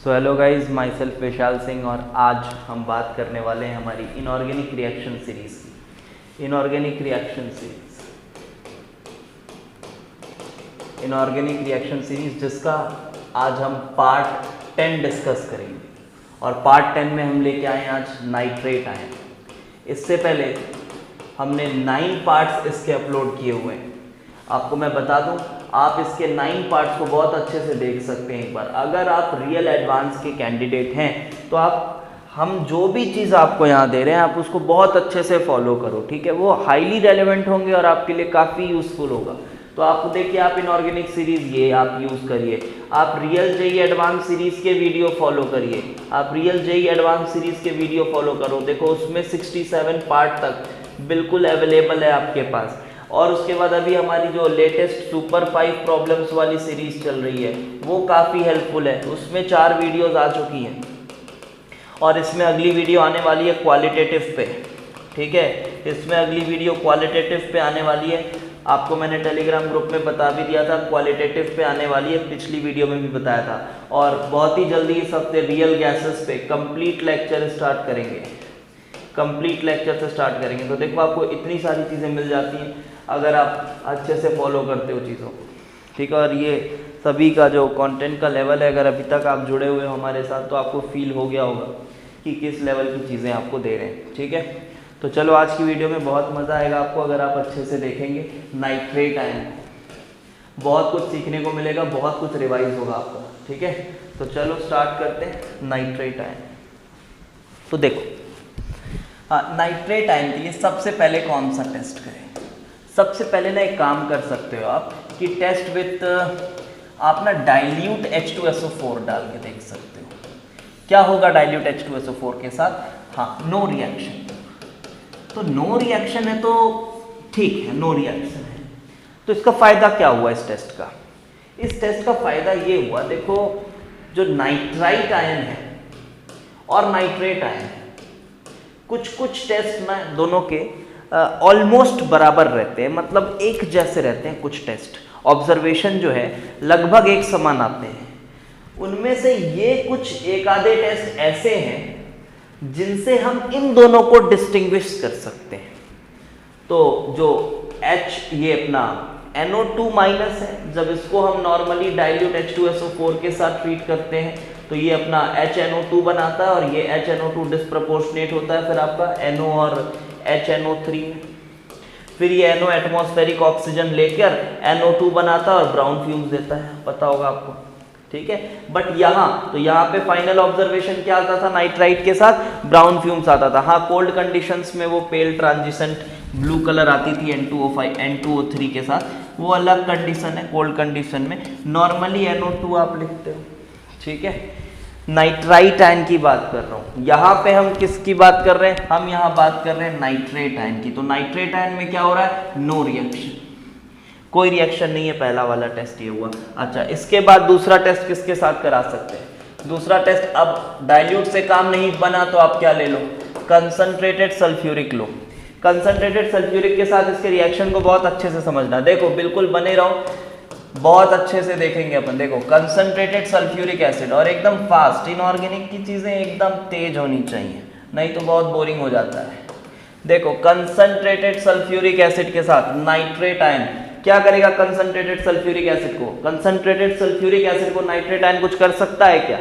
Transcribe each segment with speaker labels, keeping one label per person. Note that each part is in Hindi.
Speaker 1: So hello guys, my self Vishal Singh और आज हम बात करने वाले हैं हमारी इनऑर्गेनिक रिएक्शन सीरीज की। इनऑर्गेनिक रिएक्शन सीरीज जिसका आज हम पार्ट 10 डिस्कस करेंगे और पार्ट 10 में हम लेके आए आज नाइट्रेट आयन। इससे पहले हमने 9 पार्ट्स इसके अपलोड किए हुए हैं। आपको मैं बता दूं, आप इसके 9 पार्ट्स को बहुत अच्छे से देख सकते हैं एक बार। अगर आप रियल एडवांस के कैंडिडेट हैं तो हम जो भी चीज़ आपको यहाँ दे रहे हैं आप उसको बहुत अच्छे से फॉलो करो, ठीक है। वो हाईली रेलेवेंट होंगे और आपके लिए काफ़ी यूज़फुल होगा। तो आपको देखिए, आप इनऑर्गेनिक सीरीज़ ये आप यूज़ करिए, आप रियल जेई एडवांस सीरीज़ के वीडियो फॉलो करिए, आप रियल जेई एडवांस सीरीज़ के वीडियो फॉलो करो। देखो उसमें 67 पार्ट तक बिल्कुल अवेलेबल है आपके पास। और उसके बाद अभी हमारी जो लेटेस्ट सुपर 5 प्रॉब्लम्स वाली सीरीज़ चल रही है वो काफ़ी हेल्पफुल है। उसमें 4 वीडियोज़ आ चुकी हैं और इसमें अगली वीडियो आने वाली है क्वालिटेटिव पे, ठीक है। इसमें अगली वीडियो क्वालिटेटिव पे आने वाली है। आपको मैंने टेलीग्राम ग्रुप में बता भी दिया था, क्वालिटेटिव पे आने वाली है, पिछली वीडियो में भी बताया था। और बहुत ही जल्दी इस हफ्ते रियल गैसेस पे कंप्लीट लेक्चर स्टार्ट करेंगे, कंप्लीट लेक्चर से स्टार्ट करेंगे। तो देखो आपको इतनी सारी चीज़ें मिल जाती हैं अगर आप अच्छे से फॉलो करते हो चीज़ों को, ठीक है। और ये सभी का जो कंटेंट का लेवल है, अगर अभी तक आप जुड़े हुए हो हमारे साथ तो आपको फील हो गया होगा कि किस लेवल की चीज़ें आपको दे रहे हैं, ठीक है। तो चलो आज की वीडियो में बहुत मज़ा आएगा आपको अगर आप अच्छे से देखेंगे नाइट्रेट आयन। बहुत कुछ सीखने को मिलेगा, बहुत कुछ रिवाइज होगा आपका, ठीक है। तो चलो स्टार्ट करते हैं नाइट्रेट आयन। तो देखो, नाइट्रेट आयन के लिए सबसे पहले कौन सा टेस्ट करें? सबसे पहले ना एक काम कर सकते हो आप कि टेस्ट विथ आप ना डाइल्यूट H2SO4 डाल के देख सकते हो। क्या होगा डाइल्यूट H2SO4 के साथ? हाँ, नो रिएक्शन। तो नो रिएक्शन है तो ठीक है, नो रिएक्शन है। तो इसका फायदा क्या हुआ इस टेस्ट का? इस टेस्ट का फायदा ये हुआ, देखो जो नाइट्राइट आयन है और नाइट्रेट आयन है, कुछ टेस्ट में दोनों के ऑलमोस्ट बराबर रहते हैं, मतलब एक जैसे रहते हैं। कुछ टेस्ट ऑब्जर्वेशन जो है लगभग एक समान आते हैं। उनमें से ये कुछ एक आधे टेस्ट ऐसे हैं जिनसे हम इन दोनों को डिस्टिंग्विश कर सकते हैं। तो जो H ये अपना NO2- है, जब इसको हम नॉर्मली डाइल्यूट H2SO4 के साथ ट्रीट करते हैं तो ये अपना HNO2 बनाता है और ये HNO2 डिस्प्रपोर्शनेट होता है फिर आपका NO और HNO3 में। फिर ये NO एटमॉस्फेरिक ऑक्सीजन लेकर NO2 बनाता है और ब्राउन फ्यूम्स देता है, पता होगा आपको, ठीक है। बट यहाँ पे फाइनल ऑब्जर्वेशन क्या आता था? नाइट्राइट के साथ ब्राउन फ्यूम्स आता था। हाँ, कोल्ड कंडीशंस में वो पेल ट्रांजिसेंट ब्लू कलर आती थी N2O5 N2O3 के साथ, वो अलग कंडीशन है। कोल्ड कंडीशन में नॉर्मली NO2 आप लिखते हो, ठीक है। नाइट्राइट आयन की बात कर रहा हूँ। यहाँ पे हम किसकी बात कर रहे हैं? हम यहाँ बात कर रहे हैं नाइट्रेट आयन की। तो नाइट्रेट आयन में क्या हो रहा है? नो रिएक्शन, कोई रिएक्शन नहीं है। पहला वाला टेस्ट ये हुआ। अच्छा, इसके बाद दूसरा टेस्ट किसके साथ करा सकते हैं? दूसरा टेस्ट, अब डाइल्यूट से काम नहीं बना तो आप क्या ले लो? कंसंट्रेटेड सल्फ्यूरिक लो। कंसंट्रेटेड सल्फ्यूरिक के साथ इसके रिएक्शन को बहुत अच्छे से समझना। देखो बिल्कुल बने रहो, बहुत अच्छे से देखेंगे अपन। देखो कंसंट्रेटेड सल्फ्यूरिक एसिड, और एकदम फास्ट। इनऑर्गेनिक की चीज़ें एकदम तेज होनी चाहिए, नहीं तो बहुत बोरिंग हो जाता है। देखो कंसंट्रेटेड सल्फ्यूरिक एसिड के साथ नाइट्रेट आयन क्या करेगा? कंसंट्रेटेड सल्फ्यूरिक एसिड को, कंसंट्रेटेड सल्फ्यूरिक एसिड को नाइट्रेट आयन कुछ कर सकता है क्या?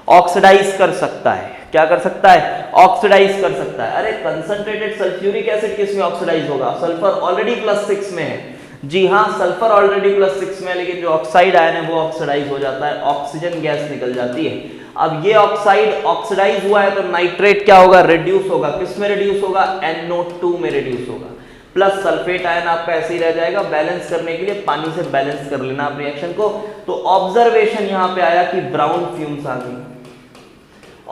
Speaker 1: ऑक्सीडाइज कर सकता है। क्या कर सकता है? ऑक्सीडाइज कर सकता है। अरे कंसंट्रेटेड सल्फ्यूरिक एसिड किस में ऑक्सीडाइज होगा? सल्फर ऑलरेडी +6 में है। जी हाँ, सल्फर ऑलरेडी +6 में है, लेकिन जो ऑक्साइड आयन है वो ऑक्सीडाइज हो जाता है, ऑक्सीजन गैस निकल जाती है। अब ये ऑक्साइड ऑक्सीडाइज हुआ है तो नाइट्रेट क्या होगा? रिड्यूस होगा। किस में रिड्यूस होगा? NO2 में रिड्यूस होगा। प्लस सल्फेट आयन आपका ऐसे ही रह जाएगा। बैलेंस करने के लिए पानी से बैलेंस कर लेना आप रिएक्शन को। तो ऑब्जर्वेशन यहाँ पे आया कि ब्राउन फ्यूम्स आ गई।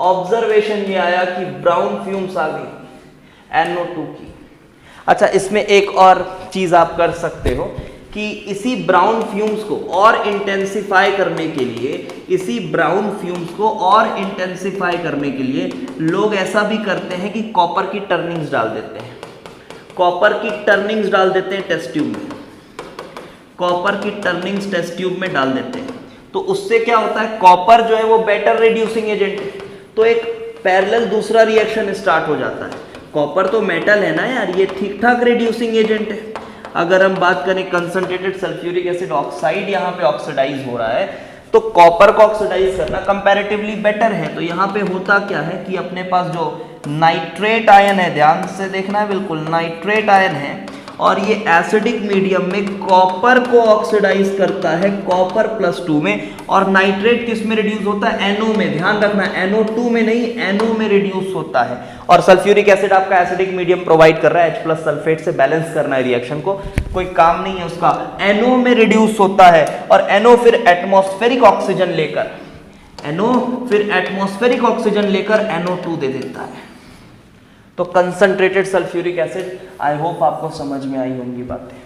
Speaker 1: ऑब्जर्वेशन ये आया कि ब्राउन फ्यूम्स आ गई NO2 की। अच्छा, इसमें एक और चीज आप कर सकते हो कि इसी ब्राउन फ्यूम्स को और इंटेंसिफाई करने के लिए, इसी ब्राउन फ्यूम्स को और इंटेंसिफाई करने के लिए लोग ऐसा भी करते हैं कि कॉपर की टर्निंग्स डाल देते हैं। कॉपर की टर्निंग्स डाल देते हैं टेस्ट ट्यूब में, कॉपर की टर्निंग्स टेस्ट ट्यूब में डाल देते हैं। तो उससे क्या होता है, कॉपर जो है वो बेटर रिड्यूसिंग एजेंट है, तो एक पैरेलल दूसरा रिएक्शन स्टार्ट हो जाता है। कॉपर तो मेटल है ना यार, ये ठीक ठाक रिड्यूसिंग एजेंट है। अगर हम बात करें कंसंट्रेटेड सल्फ्यूरिक एसिड ऑक्साइड यहाँ पे ऑक्सीडाइज हो रहा है, तो कॉपर को ऑक्सीडाइज करना कंपैरेटिवली बेटर है। तो यहाँ पे होता क्या है कि अपने पास जो नाइट्रेट आयन है, ध्यान से देखना है बिल्कुल, नाइट्रेट आयन है और ये एसिडिक मीडियम में कॉपर को ऑक्सीडाइज करता है कॉपर +2 में, और नाइट्रेट किस में रिड्यूस होता है, NO में। ध्यान रखना NO2 में नहीं, NO में रिड्यूस होता है। और सल्फ्यूरिक एसिड आपका एसिडिक मीडियम प्रोवाइड कर रहा है, H+ सल्फेट से बैलेंस करना है रिएक्शन को, कोई काम नहीं है उसका, NO में रिड्यूस होता है। और NO फिर एटमॉस्फेरिक ऑक्सीजन लेकर, NO फिर एटमॉस्फेरिक ऑक्सीजन लेकर NO2 दे देता है। तो concentrated sulphuric acid, I hope आपको समझ में आई होंगी बातें,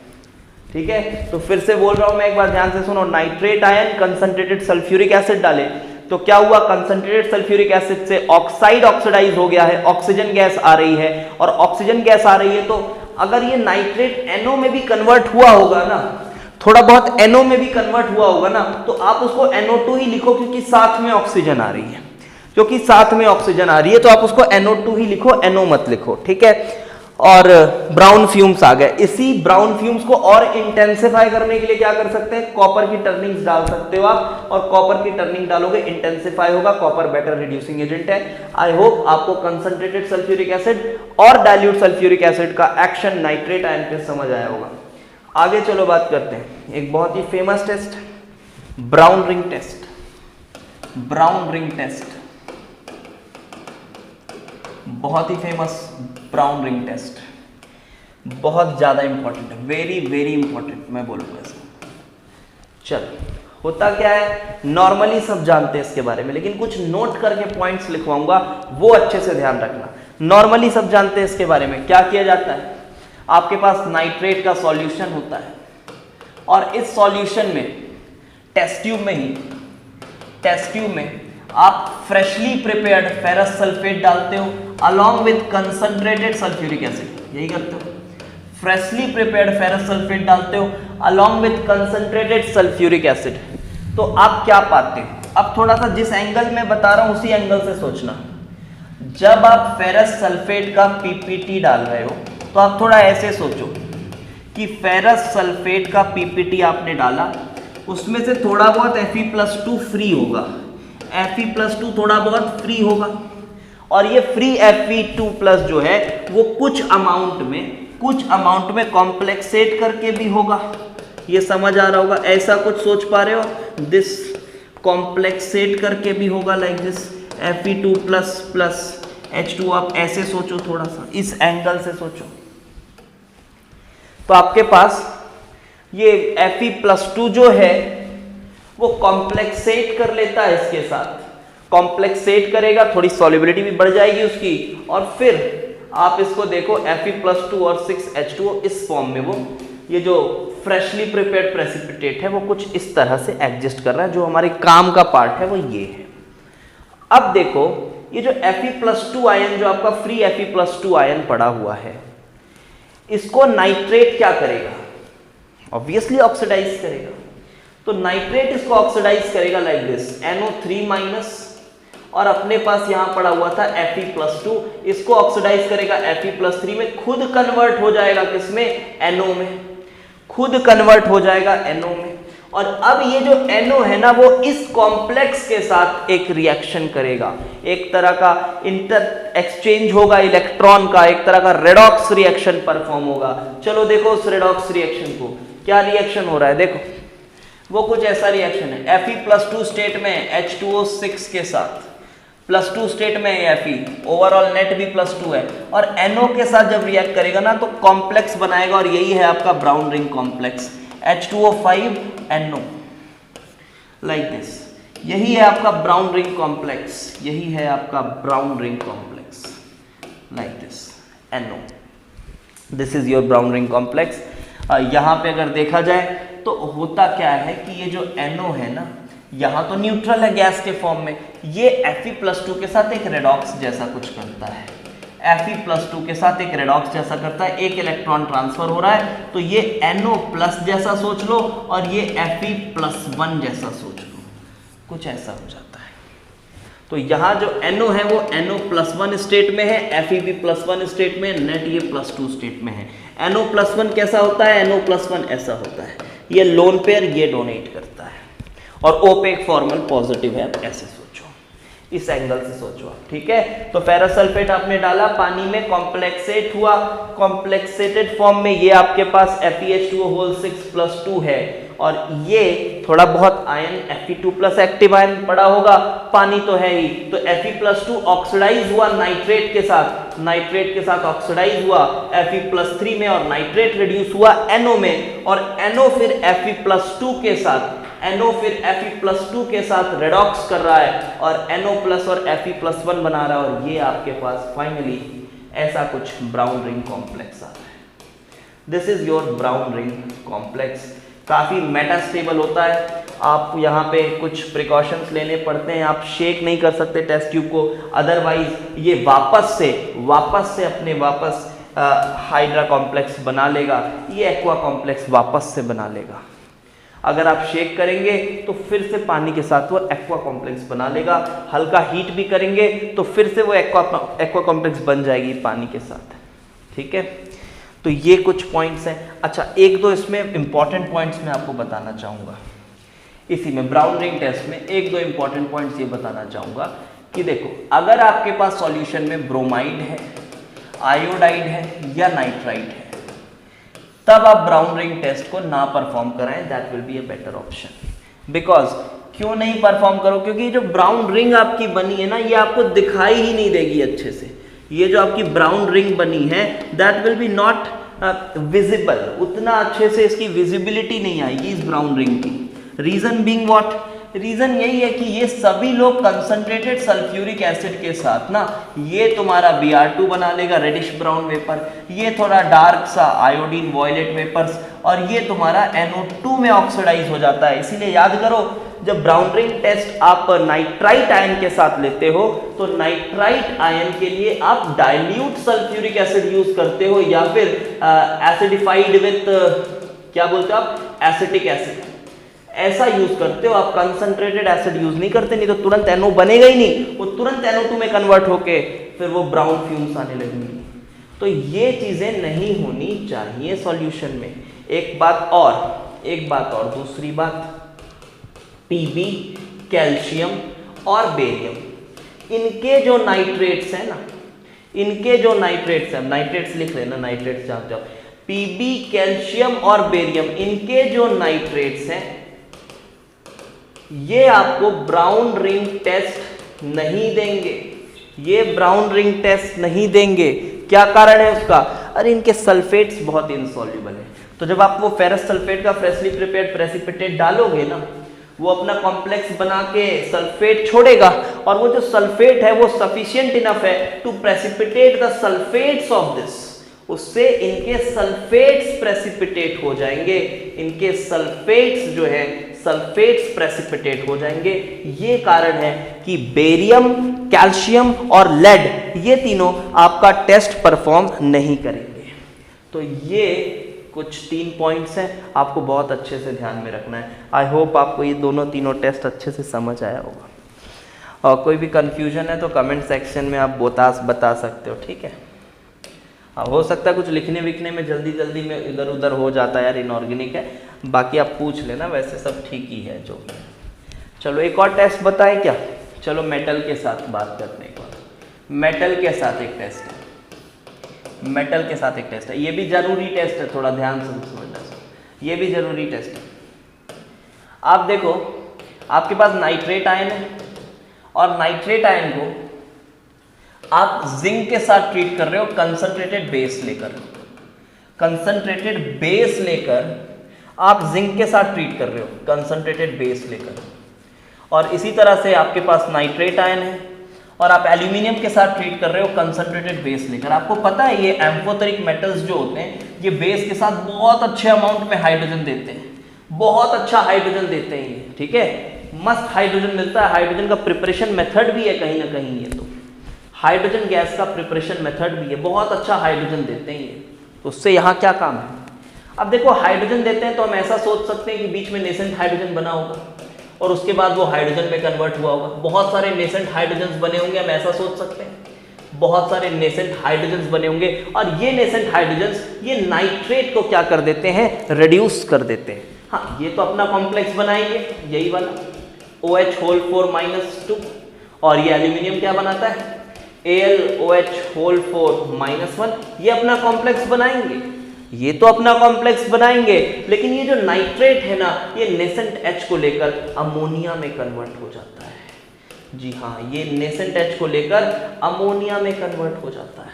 Speaker 1: ठीक है। तो फिर से बोल रहा हूं मैं, एक बार ध्यान से सुनो, nitrate ion concentrated sulphuric acid डाले तो क्या हुआ, कंसंट्रेटेड सल्फ्यूरिक एसिड से ऑक्साइड ऑक्सीडाइज हो गया है, ऑक्सीजन गैस आ रही है, और ऑक्सीजन गैस आ रही है तो अगर ये नाइट्रेट NO में भी कन्वर्ट हुआ होगा ना, थोड़ा बहुत NO में भी कन्वर्ट हुआ होगा ना, तो आप उसको NO2 ही लिखो, क्योंकि साथ में ऑक्सीजन आ रही है, क्योंकि साथ में ऑक्सीजन आ रही है तो आप उसको NO2 ही लिखो, NO मत लिखो, ठीक है। और ब्राउन फ्यूम्स आ गए, इसी ब्राउन फ्यूम्स को और इंटेंसिफाई करने के लिए क्या कर सकते हैं, कॉपर की टर्निंग्स डाल सकते हो आप, और कॉपर की टर्निंग डालोगे इंटेंसिफाई होगा, कॉपर बेटर रिड्यूसिंग एजेंट है। आई होप आपको कंसंट्रेटेड सल्फ्यूरिक एसिड और डाइल्यूट सल्फ्यूरिक एसिड का एक्शन नाइट्रेट आयन पे समझ आया होगा। आगे चलो बात करते हैं एक बहुत ही famous test, brown ring test. Brown ring test बहुत ही फेमस, ब्राउन रिंग टेस्ट बहुत ज्यादा इंपॉर्टेंट है, वेरी वेरी इंपॉर्टेंट मैं बोलूंगा इसको। चलो होता क्या है, नॉर्मली सब जानते हैं इसके बारे में, लेकिन कुछ नोट करके पॉइंट्स लिखवाऊंगा, वो अच्छे से ध्यान रखना। नॉर्मली सब जानते हैं इसके बारे में, क्या किया जाता है, आपके पास नाइट्रेट का सॉल्यूशन होता है और इस सॉल्यूशन में टेस्ट ट्यूब में आप फ्रेशली प्रिपेयर्ड फेरस सल्फेट डालते हो along with concentrated sulphuric acid, यही करते हो, फ्रेशली प्रिपेयर्ड फेरस सल्फेट डालते हो along with concentrated sulphuric acid. तो आप क्या पाते हो, अब थोड़ा सा जिस एंगल में बता रहा हूं उसी एंगल से सोचना। जब आप फेरस सल्फेट का पीपीटी डाल रहे हो तो आप थोड़ा ऐसे सोचो कि फेरस सल्फेट का पीपीटी आपने डाला, उसमें से थोड़ा बहुत Fe+2 फ्री होगा, Fe+2 थोड़ा बहुत फ्री होगा, और ये फ्री Fe2+ जो है वो कुछ अमाउंट में कॉम्प्लेक्सेट करके भी होगा, ये समझ आ रहा होगा, ऐसा कुछ सोच पा रहे हो, दिस कॉम्प्लेक्सेट करके भी होगा, लाइक दिस Fe2+ H2, आप ऐसे सोचो, थोड़ा सा इस एंगल से सोचो, तो आपके पास ये Fe+2 जो है वो कॉम्प्लेक्सेट कर लेता है इसके साथ, कॉम्प्लेक्सेट करेगा, थोड़ी सॉल्युबिलिटी भी बढ़ जाएगी उसकी, और फिर आप इसको देखो Fe+2 और 6H2O इस फॉर्म में, वो ये जो फ्रेशली प्रिपेयर्ड प्रेसिपिटेट है वो कुछ इस तरह से एग्जिस्ट कर रहा है, जो हमारे काम का पार्ट है वो ये है। अब देखो ये जो Fe+2 आयन, जो आपका फ्री Fe+2 आयन पड़ा हुआ है, इसको नाइट्रेट क्या करेगा, ऑब्वियसली ऑक्सीडाइज करेगा। तो नाइट्रेट इसको ऑक्सीडाइज करेगा लाइक दिस NO3-, और अपने पास यहां पड़ा हुआ था Fe+2, इसको ऑक्सीडाइज करेगा Fe+3 में, खुद कन्वर्ट हो जाएगा किसमें, NO में, खुद कन्वर्ट हो जाएगा NO में। और अब ये जो NO है ना, वो इस कॉम्प्लेक्स के साथ एक रिएक्शन करेगा, एक तरह का इंटर एक्सचेंज होगा इलेक्ट्रॉन का, एक तरह का रेडॉक्स रिएक्शन परफॉर्म होगा। चलो देखो उस रेडॉक्स रिएक्शन को, क्या रिएक्शन हो रहा है, देखो वो कुछ ऐसा रिएक्शन है, Fe+2 स्टेट में H2O6 के साथ, +2 स्टेट में Fe, ओवरऑल नेट भी +2 है, और NO के साथ जब रिएक्ट करेगा ना तो कॉम्प्लेक्स बनाएगा, और यही है आपका brown ring complex, H2O5NO, like this, यही है आपका ब्राउन रिंग कॉम्प्लेक्स, यही है आपका brown ring complex, like this NO, this is your brown ring complex. यहाँ पे अगर देखा जाए तो होता क्या है कि ये जो NO है ना, यहाँ तो न्यूट्रल है गैस के फॉर्म में, ये Fe+2 के साथ एक रेडॉक्स जैसा कुछ करता है, Fe+2 के साथ एक रेडॉक्स जैसा करता है, एक इलेक्ट्रॉन ट्रांसफर हो रहा है, तो ये NO+ जैसा सोच लो और ये Fe+1 जैसा सोच लो, कुछ ऐसा हो जाता है। तो यहाँ जो NO है वो NO+1 स्टेट में है, FeB+1 स्टेट में, नेट ये +2 स्टेट में है। NO+1 कैसा होता है? NO+1 ऐसा होता है, ये लोन पेयर, ये डोनेट करता है, और O पे एक फॉर्मल पॉजिटिव है। अब ऐसे सोचो, इस एंगल से सोचो आप, ठीक है। तो फेरस सल्फेट आपने डाला, पानी में कॉम्प्लेक्सेट हुआ, कॉम्प्लेक्सेटेड फॉर्म में ये आपके पास FeH2O6+2 है, और ये थोड़ा बहुत आयन Fe2+ एक्टिव आयन पड़ा होगा, पानी तो है ही, तो Fe+2 ऑक्सीडाइज हुआ नाइट्रेट के साथ, नाइट्रेट के साथ ऑक्सीडाइज हुआ Fe+3 में, और नाइट्रेट रिड्यूस हुआ NO में, और NO फिर Fe+2 के साथ, NO फिर Fe+2 के साथ रेडॉक्स कर रहा है, और NO+ और Fe+1 बना रहा है, और ये आपके पास फाइनली ऐसा कुछ ब्राउन रिंग कॉम्प्लेक्स आता है। This is your brown ring complex. काफ़ी मेटास्टेबल होता है, आप यहाँ पे कुछ प्रिकॉशंस लेने पड़ते हैं, आप शेक नहीं कर सकते टेस्ट ट्यूब को, अदरवाइज ये वापस से अपने हाइड्रा कॉम्प्लेक्स बना लेगा, ये एक्वा कॉम्प्लेक्स वापस से बना लेगा। अगर आप शेक करेंगे तो फिर से पानी के साथ वो एक्वा कॉम्प्लेक्स बना लेगा, हल्का हीट भी करेंगे तो फिर से वो एक्वा कॉम्प्लेक्स बन जाएगी पानी के साथ, ठीक है। तो ये कुछ पॉइंट्स हैं। अच्छा, एक दो इसमें इंपॉर्टेंट पॉइंट्स मैं आपको बताना चाहूँगा, इसी में ब्राउन रिंग टेस्ट में एक दो इंपॉर्टेंट पॉइंट्स ये बताना चाहूँगा कि देखो, अगर आपके पास सॉल्यूशन में ब्रोमाइड है, आयोडाइड है या नाइट्राइट है, तब आप ब्राउन रिंग टेस्ट को ना परफॉर्म कराएं, that will be a better option. Because क्यों नहीं परफॉर्म करो? क्योंकि जो ब्राउन रिंग आपकी बनी है ना, ये आपको दिखाई ही नहीं देगी अच्छे से। ये जो आपकी ब्राउन रिंग बनी है, that will be not visible, उतना अच्छे से इसकी विजिबिलिटी नहीं आएगी इस ब्राउन रिंग की। Reason being what? रीजन यही है कि ये सभी लोग कंसंट्रेटेड सल्फ्यूरिक एसिड के साथ ना, ये तुम्हारा Br2 बना लेगा, रेडिश ब्राउन वेपर, ये थोड़ा डार्क सा आयोडीन वॉयलेट वेपर्स, और ये तुम्हारा NO2 में ऑक्सीडाइज हो जाता है। इसीलिए याद करो, जब ब्राउन रिंग टेस्ट आप नाइट्राइट आयन के साथ लेते हो, तो नाइट्राइट आयन के लिए आप डाइल्यूट सल्फ्यूरिक एसिड यूज करते हो, या फिर एसिडिफाइड विथ क्या बोलते हो आप, एसिटिक एसिड, ऐसा यूज करते हो आप। कंसंट्रेटेड एसिड यूज नहीं करते, नहीं तो तुरंत NO बनेगा ही नहीं, वो तुरंत NO2 में कन्वर्ट होके फिर वो ब्राउन फ्यूम्स आने लगेंगी। तो ये चीजें नहीं होनी चाहिए सॉल्यूशन में। एक बात और, दूसरी बात, PB, कैल्शियम और बेरियम, इनके जो नाइट्रेट्स हैं ना, नाइट्रेट्स लिख लेना, नाइट्रेट्स जाओ, PB, कैल्शियम और बेरियम, इनके जो नाइट्रेट्स हैं, ये आपको ब्राउन रिंग टेस्ट नहीं देंगे, ये ब्राउन रिंग टेस्ट नहीं देंगे। क्या कारण है उसका? अरे इनके सल्फेट्स बहुत इनसॉल्युबल है। तो जब आप वो फेरस सल्फेट का फ्रेशली प्रिपेयर्ड प्रेसिपिटेट डालोगे ना, वो अपना कॉम्प्लेक्स बना के सल्फेट छोड़ेगा, और वो जो सल्फेट है वो सफिशिएंट इनफ है to precipitate the sulphates of this, उससे इनके सल्फेट्स प्रेसिपिटेट हो जाएंगे, इनके सल्फेट्स जो है सल्फेट्स प्रेसिपिटेट हो जाएंगे। ये कारण है कि बेरियम, कैल्शियम और लेड, ये तीनों आपका टेस्ट परफॉर्म नहीं करेंगे। तो ये कुछ 3 पॉइंट्स हैं, आपको बहुत अच्छे से ध्यान में रखना है। आई होप आपको ये तीनों टेस्ट अच्छे से समझ आया होगा, और कोई भी कंफ्यूजन है तो कमेंट सेक्शन में आप बता सकते हो, ठीक है। हो सकता है कुछ लिखने विखने में जल्दी में इधर उधर हो जाता है यार, इनऑर्गेनिक है, बाकी आप पूछ लेना, वैसे सब ठीक ही है जो। चलो एक और टेस्ट बताएं क्या? चलो मेटल के साथ बात करने को, मेटल के साथ एक टेस्ट है, ये भी जरूरी टेस्ट है, थोड़ा ध्यान से समझना, ये भी जरूरी टेस्ट है। आप देखो, आपके पास नाइट्रेट आयन है, और नाइट्रेट आयन को आप जिंक के साथ ट्रीट कर रहे हो कंसंट्रेटेड बेस लेकर आप जिंक के साथ ट्रीट कर रहे हो कंसंट्रेटेड बेस लेकर, और इसी तरह से आपके पास नाइट्रेट आयन है और आप एल्यूमिनियम के साथ ट्रीट कर रहे हो कंसंट्रेटेड बेस लेकर। आपको पता है ये एम्फोटेरिक मेटल्स जो होते हैं, ये बेस के साथ बहुत अच्छे अमाउंट में हाइड्रोजन देते हैं, बहुत अच्छा हाइड्रोजन देते हैं ये, ठीक है, मस्त हाइड्रोजन मिलता है। हाइड्रोजन का प्रिपरेशन मेथड भी है कहीं ना कहीं, ये तो हाइड्रोजन गैस का प्रिपरेशन मेथड भी है, बहुत अच्छा हाइड्रोजन देते हैं ये। तो उससे यहाँ क्या काम है? अब देखो हाइड्रोजन देते हैं तो हम ऐसा सोच सकते हैं कि बीच में नेसेंट हाइड्रोजन बना होगा, और उसके बाद वो हाइड्रोजन में कन्वर्ट हुआ होगा। बहुत सारे नेसेंट हाइड्रोजन्स बने होंगे, हम ऐसा सोच सकते हैं, बहुत सारे नेसेंट हाइड्रोजन्स बने होंगे, और ये नेसेंट हाइड्रोजन्स ये नाइट्रेट को क्या कर देते हैं, रिड्यूस कर देते हैं। हाँ, ये तो अपना कॉम्प्लेक्स बनाएंगे, यही वाला OH होल 4 माइनस 2, और ये एल्यूमिनियम क्या बनाता है, AlOH होल 4 माइनस 1, ये अपना कॉम्प्लेक्स बनाएंगे, ये तो अपना कॉम्प्लेक्स बनाएंगे, लेकिन ये जो नाइट्रेट है ना, ये नेसेंट H को लेकर अमोनिया में कन्वर्ट हो जाता है। जी हाँ, ये नेसेंट H को लेकर अमोनिया में कन्वर्ट हो जाता है।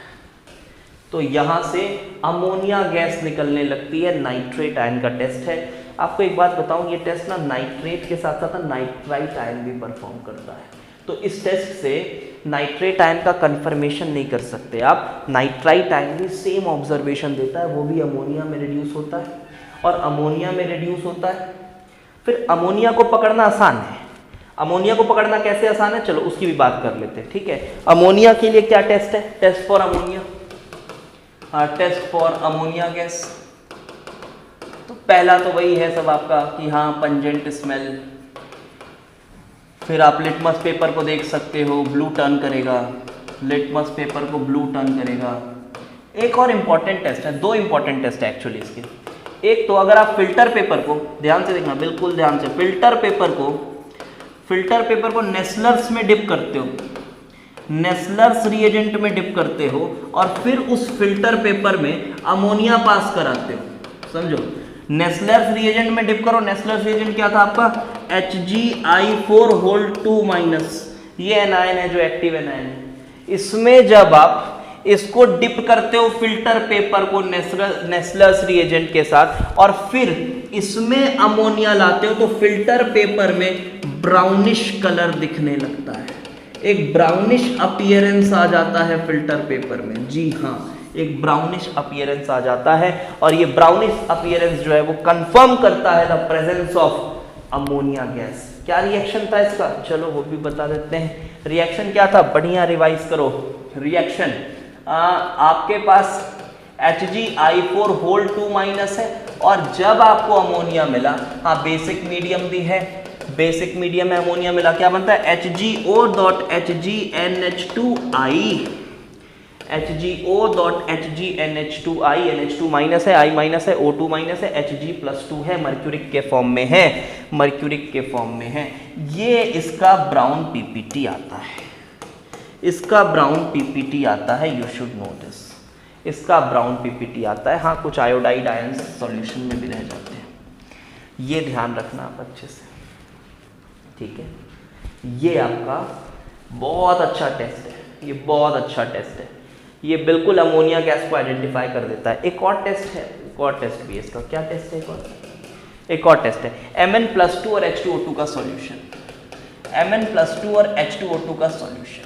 Speaker 1: तो यहाँ से अमोनिया गैस निकलने लगती है, नाइट्रेट आयन का टेस्ट है। आपको एक बात बताऊं, ये टेस्ट ना नाइट्रेट के साथ साथ नाइट्राइट आयन भी परफॉर्म करता है। तो इस टेस्ट से नाइट्रेट आयन का कंफर्मेशन नहीं कर सकते आप, नाइट्राइट आयन भी सेम ऑब्जर्वेशन देता है, वो भी अमोनिया में रिड्यूस होता है, और अमोनिया में रिड्यूस होता है। फिर अमोनिया को पकड़ना आसान है, अमोनिया को पकड़ना कैसे आसान है, चलो उसकी भी बात कर लेते हैं, ठीक है। अमोनिया के लिए क्या टेस्ट है, test for ammonia, test for ammonia gas. तो पहला तो वही है सब आपका कि हाँ पंजेंट स्मेल, फिर आप लिटमस पेपर को देख सकते हो, ब्लू टर्न करेगा, लिटमस पेपर को ब्लू टर्न करेगा। एक और इम्पॉर्टेंट टेस्ट है, दो इम्पॉर्टेंट टेस्ट है एक्चुअली इसके। एक तो अगर आप फिल्टर पेपर को ध्यान से देखना, बिल्कुल ध्यान से, फिल्टर पेपर को नेस्लर्स में डिप करते हो, नेस्लर्स रिएजेंट में डिप करते हो, और फिर उस फिल्टर पेपर में अमोनिया पास कराते हो, समझो। नेस्लर्स रिएजेंट में डिप करो, नेस्लर्स रिएजेंट क्या था आपका, Hgi4 होल 2 माइनस, ये एनायन है जो एक्टिव एनायन है। इसमें जब आप इसको डिप करते हो फिल्टर पेपर को नेस्लर्स रिएजेंट के साथ, और फिर इसमें अमोनिया लाते हो, तो फिल्टर पेपर में ब्राउनिश कलर दिखने लगता है, एक ब्राउनिश अपीयरेंस आ जाता है फिल्टर पेपर में। जी हाँ, एक ब्राउनिश अपीयरेंस आ जाता है, और ये ब्राउनिश अपीयरेंस जो है वो कंफर्म करता है the presence of ammonia gas. क्या रिएक्शन था इसका, चलो वो भी बता देते हैं। रिएक्शन क्या था, बढ़िया रिवाइज करो। रिएक्शन आपके पास Hgi4 होल 2 माइनस है, और जब आपको अमोनिया मिला, हाँ बेसिक मीडियम भी है, बेसिक मीडियम में अमोनिया मिला, क्या बनता है HgO.HgNH2i, NH2 माइनस है, I माइनस है, O2 माइनस है, Hg+2 है, मर्क्यूरिक के फॉर्म में है, मर्क्यूरिक के फॉर्म में है। ये इसका ब्राउन पीपीटी आता है, इसका ब्राउन पीपीटी आता है, यू शुड नो दिस, इसका ब्राउन पीपीटी आता है। हाँ, कुछ आयोडाइड आयंस सॉल्यूशन में भी रह जाते हैं, ये ध्यान रखना आप अच्छे से, ठीक है। ये आपका बहुत अच्छा टेस्ट है, ये बहुत अच्छा टेस्ट है, ये बिल्कुल अमोनिया गैस को आइडेंटिफाई कर देता है। एक और टेस्ट है, एक और टेस्ट भी है इसका, क्या टेस्ट है, एक और टेस्ट है Mn+2 और H2O2 का सॉल्यूशन, Mn+2 और H2O2 का सॉल्यूशन।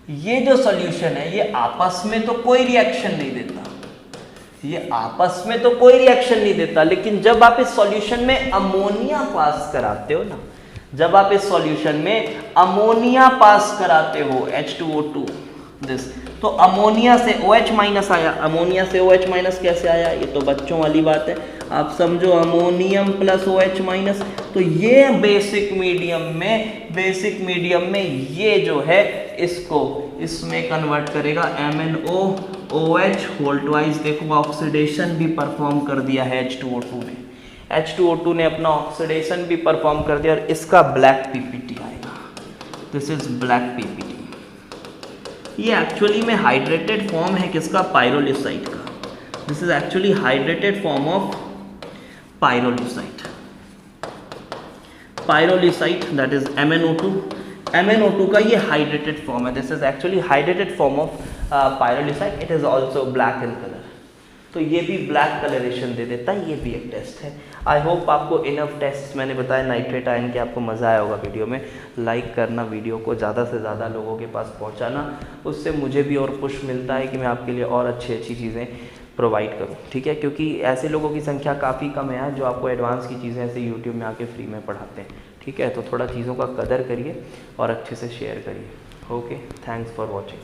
Speaker 1: ये जो सॉल्यूशन है ये आपस में तो कोई रिएक्शन नहीं देता, ये आपस में तो कोई रिएक्शन नहीं देता, लेकिन जब आप इस सॉल्यूशन में अमोनिया पास कराते हो ना, जब आप इस सॉल्यूशन में अमोनिया पास कराते हो H2O2 दिस, तो अमोनिया से OH माइनस आया, अमोनिया से OH माइनस कैसे आया, ये तो बच्चों वाली बात है, आप समझो, अमोनियम प्लस OH माइनस। तो ये बेसिक मीडियम में ये जो है इसको इसमें कन्वर्ट करेगा MnOOH होल ट्वाइस। देखो ऑक्सीडेशन भी परफॉर्म कर दिया है H2O2 ने, H2O2 ने अपना ऑक्सीडेशन भी परफॉर्म कर दिया, और इसका ब्लैक पीपीटी आएगा, दिस इज ब्लैक पीपीटी। ये एक्चुअली में हाइड्रेटेड फॉर्म है किसका, पाइरोलिसाइट का, this is actually hydrated form of pyrolusite, pyrolusite that is MnO2, MnO2 का ये हाइड्रेटेड फॉर्म है, this is actually hydrated form of pyrolusite, it is also black in colour, तो ये भी ब्लैक कलरेशन दे देता है, ये भी एक टेस्ट है। आई होप आपको इनफ टेस्ट मैंने बताया नाइट्रेट आयन के, आपको मज़ा आया होगा वीडियो में। लाइक करना, वीडियो को ज़्यादा से ज़्यादा लोगों के पास पहुंचाना, उससे मुझे भी और पुश मिलता है कि मैं आपके लिए और अच्छी चीज़ें प्रोवाइड करूं, ठीक है, क्योंकि ऐसे लोगों की संख्या काफ़ी कम है जो आपको एडवांस की चीज़ें ऐसे यूट्यूब में आके फ्री में पढ़ाते हैं, ठीक है। तो थोड़ा चीज़ों का कदर करिए और अच्छे से शेयर करिए। Okay, thanks for watching.